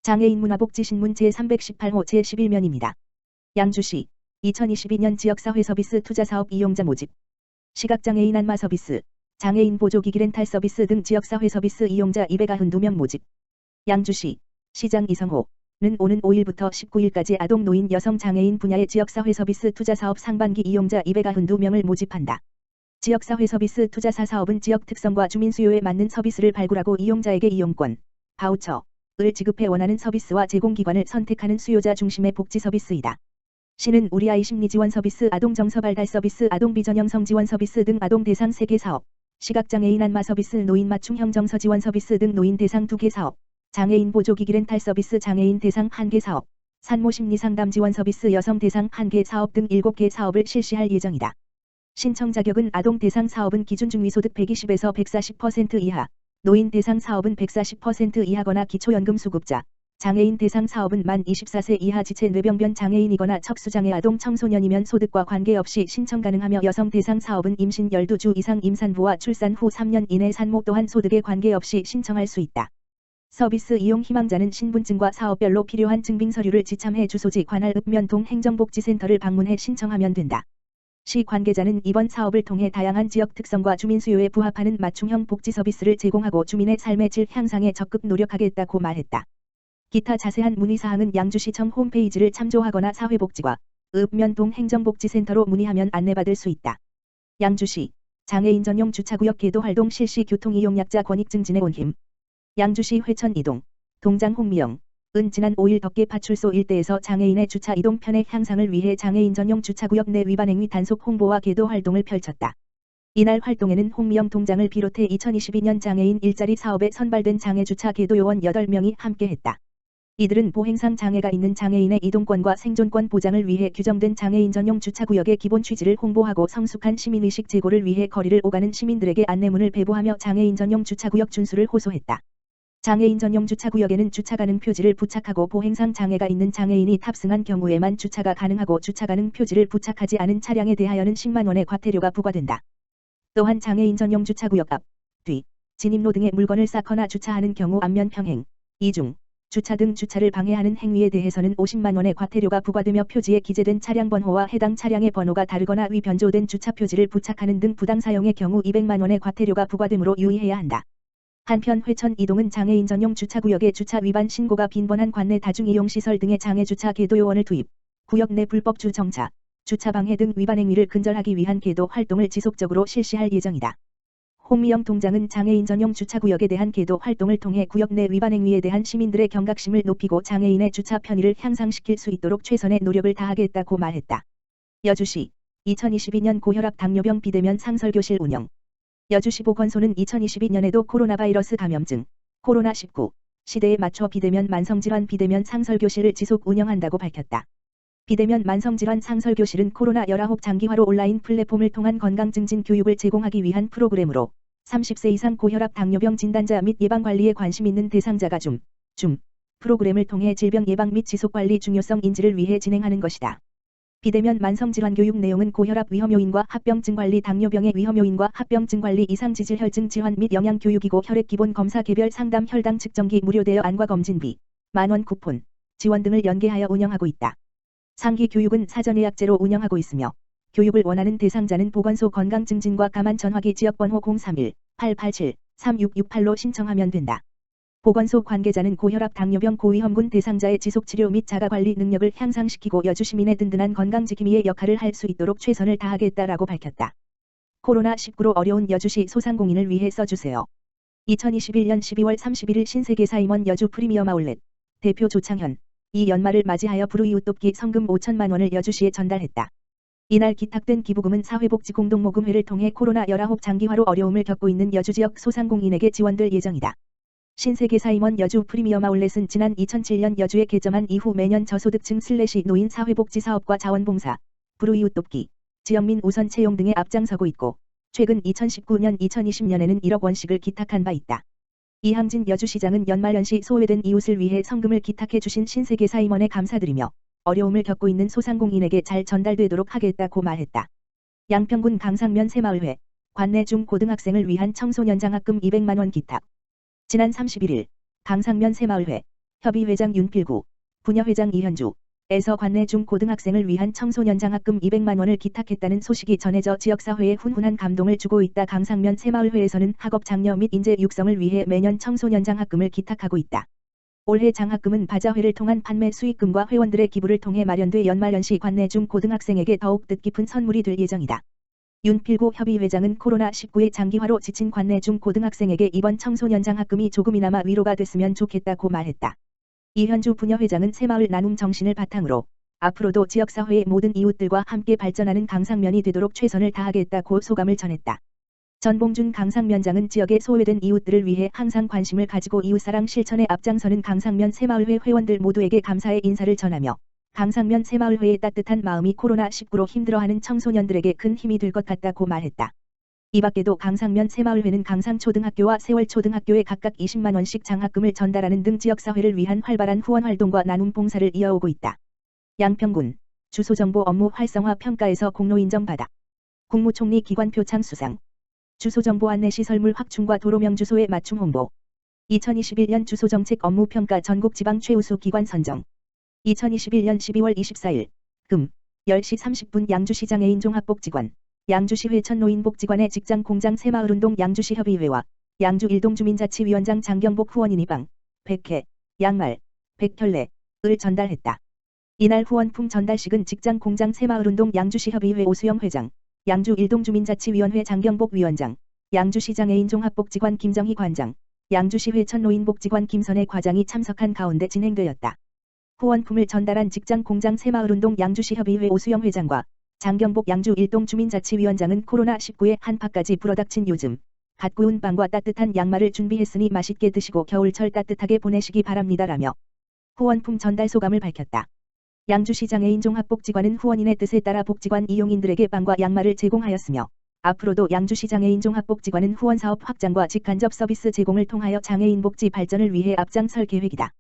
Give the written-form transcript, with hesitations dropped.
장애인 문화복지신문 제318호 제11면입니다. 양주시 2022년 지역사회 서비스 투자사업 이용자 모집. 시각장애인 안마 서비스, 장애인 보조기기 렌탈 서비스 등 지역사회 서비스 이용자 292명 모집. 양주시 시장 이성호는 오는 5일부터 19일까지 아동 노인 여성 장애인 분야의 지역사회 서비스 투자사업 상반기 이용자 292명을 모집한다. 지역사회 서비스 투자사 사업은 지역 특성과 주민 수요에 맞는 서비스를 발굴하고 이용자에게 이용권, 바우처를 지급해 원하는 서비스와 제공기관을 선택하는 수요자 중심의 복지 서비스이다. 시는 우리 아이 심리 지원 서비스, 아동 정서 발달 서비스, 아동 비전형성 지원 서비스 등 아동 대상 3개 사업, 시각장애인 안마 서비스, 노인 맞춤형 정서 지원 서비스 등 노인 대상 2개 사업, 장애인 보조기기 렌탈 서비스, 장애인 대상 1개 사업, 산모 심리 상담 지원 서비스, 여성 대상 1개 사업 등 7개 사업을 실시할 예정이다. 신청 자격은 아동 대상 사업은 기준 중위소득 120에서 140% 이하, 노인 대상 사업은 140% 이하거나 기초연금 수급자, 장애인 대상 사업은 만 24세 이하 지체 뇌병변 장애인이거나 척수장애 아동 청소년이면 소득과 관계없이 신청 가능하며 여성 대상 사업은 임신 12주 이상 임산부와 출산 후 3년 이내 산모 또한 소득에 관계없이 신청할 수 있다. 서비스 이용 희망자는 신분증과 사업별로 필요한 증빙 서류를 지참해 주소지 관할 읍면동 행정복지센터를 방문해 신청하면 된다. 시 관계자는 이번 사업을 통해 다양한 지역 특성과 주민 수요에 부합하는 맞춤형 복지 서비스를 제공하고 주민의 삶의 질 향상에 적극 노력하겠다고 말했다. 기타 자세한 문의사항은 양주시청 홈페이지를 참조하거나 사회복지과 읍면동 행정복지센터로 문의하면 안내받을 수 있다. 양주시 장애인 전용 주차구역 개도 활동 실시 교통이용약자 권익 증진에 온 힘. 양주시 회천 이동 동장 홍미영 은 지난 5일 덕계 파출소 일대에서 장애인의 주차 이동 편의 향상을 위해 장애인 전용 주차구역 내 위반 행위 단속 홍보와 계도 활동을 펼쳤다. 이날 활동에는 홍미영 동장을 비롯해 2022년 장애인 일자리 사업에 선발된 장애주차 계도 요원 8명이 함께했다. 이들은 보행상 장애가 있는 장애인의 이동권과 생존권 보장을 위해 규정된 장애인 전용 주차구역의 기본 취지를 홍보하고 성숙한 시민의식 제고를 위해 거리를 오가는 시민들에게 안내문을 배부하며 장애인 전용 주차구역 준수를 호소했다. 장애인 전용 주차구역에는 주차 가능 표지를 부착하고 보행상 장애가 있는 장애인이 탑승한 경우에만 주차가 가능하고 주차 가능 표지를 부착하지 않은 차량에 대하여는 10만 원의 과태료가 부과된다. 또한 장애인 전용 주차구역 앞, 뒤, 진입로 등에 물건을 쌓거나 주차하는 경우 앞면 평행, 이중, 주차 등 주차를 방해하는 행위에 대해서는 50만 원의 과태료가 부과되며 표지에 기재된 차량 번호와 해당 차량의 번호가 다르거나 위 변조된 주차 표지를 부착하는 등 부당 사용의 경우 200만 원의 과태료가 부과되므로 유의해야 한다. 한편 회천 이동은 장애인 전용 주차구역의 주차 위반 신고가 빈번한 관내 다중이용시설 등의 장애주차 계도 요원을 투입, 구역 내 불법 주정차, 주차 방해 등 위반 행위를 근절하기 위한 계도 활동을 지속적으로 실시할 예정이다. 홍미영 동장은 장애인 전용 주차구역에 대한 계도 활동을 통해 구역 내 위반 행위에 대한 시민들의 경각심을 높이고 장애인의 주차 편의를 향상시킬 수 있도록 최선의 노력을 다하겠다고 말했다. 여주시 2022년 고혈압 당뇨병 비대면 상설교실 운영. 여주시 보건소는 2022년에도 코로나 바이러스 감염증, 코로나19 시대에 맞춰 비대면 만성질환 비대면 상설교실을 지속 운영한다고 밝혔다. 비대면 만성질환 상설교실은 코로나19 장기화로 온라인 플랫폼을 통한 건강증진 교육을 제공하기 위한 프로그램으로 30세 이상 고혈압 당뇨병 진단자 및 예방관리에 관심 있는 대상자가 줌 프로그램을 통해 질병 예방 및 지속관리 중요성 인지를 위해 진행하는 것이다. 비대면 만성질환 교육 내용은 고혈압 위험요인과 합병증 관리, 당뇨병의 위험요인과 합병증 관리, 이상지질 혈증 질환 및 영양 교육이고 혈액 기본 검사 개별 상담 혈당 측정기 무료되어 안과 검진비, 만원 쿠폰, 지원 등을 연계하여 운영하고 있다. 상기 교육은 사전 예약제로 운영하고 있으며 교육을 원하는 대상자는 보건소 건강증진과 감안 전화기 지역번호 031-887-3668로 신청하면 된다. 보건소 관계자는 고혈압 당뇨병 고위험군 대상자의 지속치료 및 자가관리 능력을 향상시키고 여주시민의 든든한 건강지킴이의 역할을 할 수 있도록 최선을 다하겠다라고 밝혔다. 코로나19로 어려운 여주시 소상공인을 위해 써주세요. 2021년 12월 31일 신세계사 임원 여주 프리미엄 아울렛 대표 조창현 이 연말을 맞이하여 불우이웃 돕기 성금 5천만 원을 여주시에 전달했다. 이날 기탁된 기부금은 사회복지공동모금회를 통해 코로나19 장기화로 어려움을 겪고 있는 여주 지역 소상공인에게 지원될 예정이다. 신세계사 임원 여주 프리미엄 아울렛은 지난 2007년 여주에 개점한 이후 매년 저소득층 노인 사회복지사업과 자원봉사, 불우이웃 돕기, 지역민 우선 채용 등에 앞장서고 있고 최근 2019년 2020년에는 1억 원씩을 기탁한 바 있다. 이항진 여주시장은 연말연시 소외된 이웃을 위해 성금을 기탁해 주신 신세계사 임원에 감사드리며 어려움을 겪고 있는 소상공인에게 잘 전달되도록 하겠다고 말했다. 양평군 강상면 새마을회, 관내 중고등학생을 위한 청소년 장학금 200만 원 기탁. 지난 31일 강상면 새마을회 협의회장 윤필구, 부녀회장 이현주, 에서 관내 중고등학생을 위한 청소년 장학금 200만 원을 기탁했다는 소식이 전해져 지역사회에 훈훈한 감동을 주고 있다. 강상면 새마을회에서는 학업 장려 및 인재 육성을 위해 매년 청소년 장학금을 기탁하고 있다. 올해 장학금은 바자회를 통한 판매 수익금과 회원들의 기부를 통해 마련돼 연말연시 관내 중고등학생에게 더욱 뜻깊은 선물이 될 예정이다. 윤필구 협의회장은 코로나19의 장기화로 지친 관내 중고등학생에게 이번 청소년 장학금이 조금이나마 위로가 됐으면 좋겠다고 말했다. 이현주 부녀회장은 새마을 나눔 정신을 바탕으로 앞으로도 지역사회의 모든 이웃들과 함께 발전하는 강상면이 되도록 최선을 다하겠다고 소감을 전했다. 전봉준 강상면장은 지역의 소외된 이웃들을 위해 항상 관심을 가지고 이웃사랑 실천에 앞장서는 강상면 새마을회 회원들 모두에게 감사의 인사를 전하며 강상면 새마을회의 따뜻한 마음이 코로나19로 힘들어하는 청소년들에게 큰 힘이 될 것 같다고 말했다. 이 밖에도 강상면 새마을회는 강상초등학교와 세월초등학교에 각각 20만 원씩 장학금을 전달하는 등 지역사회를 위한 활발한 후원활동과 나눔 봉사를 이어오고 있다. 양평군 주소정보 업무 활성화 평가에서 공로 인정받아 국무총리 기관 표창 수상. 주소정보 안내시설물 확충과 도로명 주소의 맞춤 홍보. 2021년 주소정책 업무 평가 전국지방 최우수 기관 선정. 2021년 12월 24일 금 10시 30분 양주시 장애인 종합복지관, 양주시 회천노인복지관의 직장공장 새마을운동 양주시 협의회와 양주 일동주민자치위원장 장경복 후원인이 빵, 백회, 양말, 백혈레, 을 전달했다. 이날 후원품 전달식은 직장공장 새마을운동 양주시 협의회 오수영 회장, 양주 일동주민자치위원회 장경복 위원장, 양주시 장애인 종합복지관 김정희 관장, 양주시 회천노인복지관 김선혜 과장이 참석한 가운데 진행되었다. 후원품을 전달한 직장공장 새마을운동 양주시 협의회 오수영 회장과 장경복 양주 일동주민자치위원장은 코로나19의 한파까지 불어닥친 요즘 갓 구운 빵과 따뜻한 양말을 준비했으니 맛있게 드시고 겨울철 따뜻하게 보내시기 바랍니다라며 후원품 전달 소감을 밝혔다. 양주시 장애인 종합복지관은 후원인의 뜻에 따라 복지관 이용인들에게 빵과 양말을 제공하였으며 앞으로도 양주시 장애인 종합복지관은 후원사업 확장과 직간접 서비스 제공을 통하여 장애인 복지 발전을 위해 앞장설 계획이다.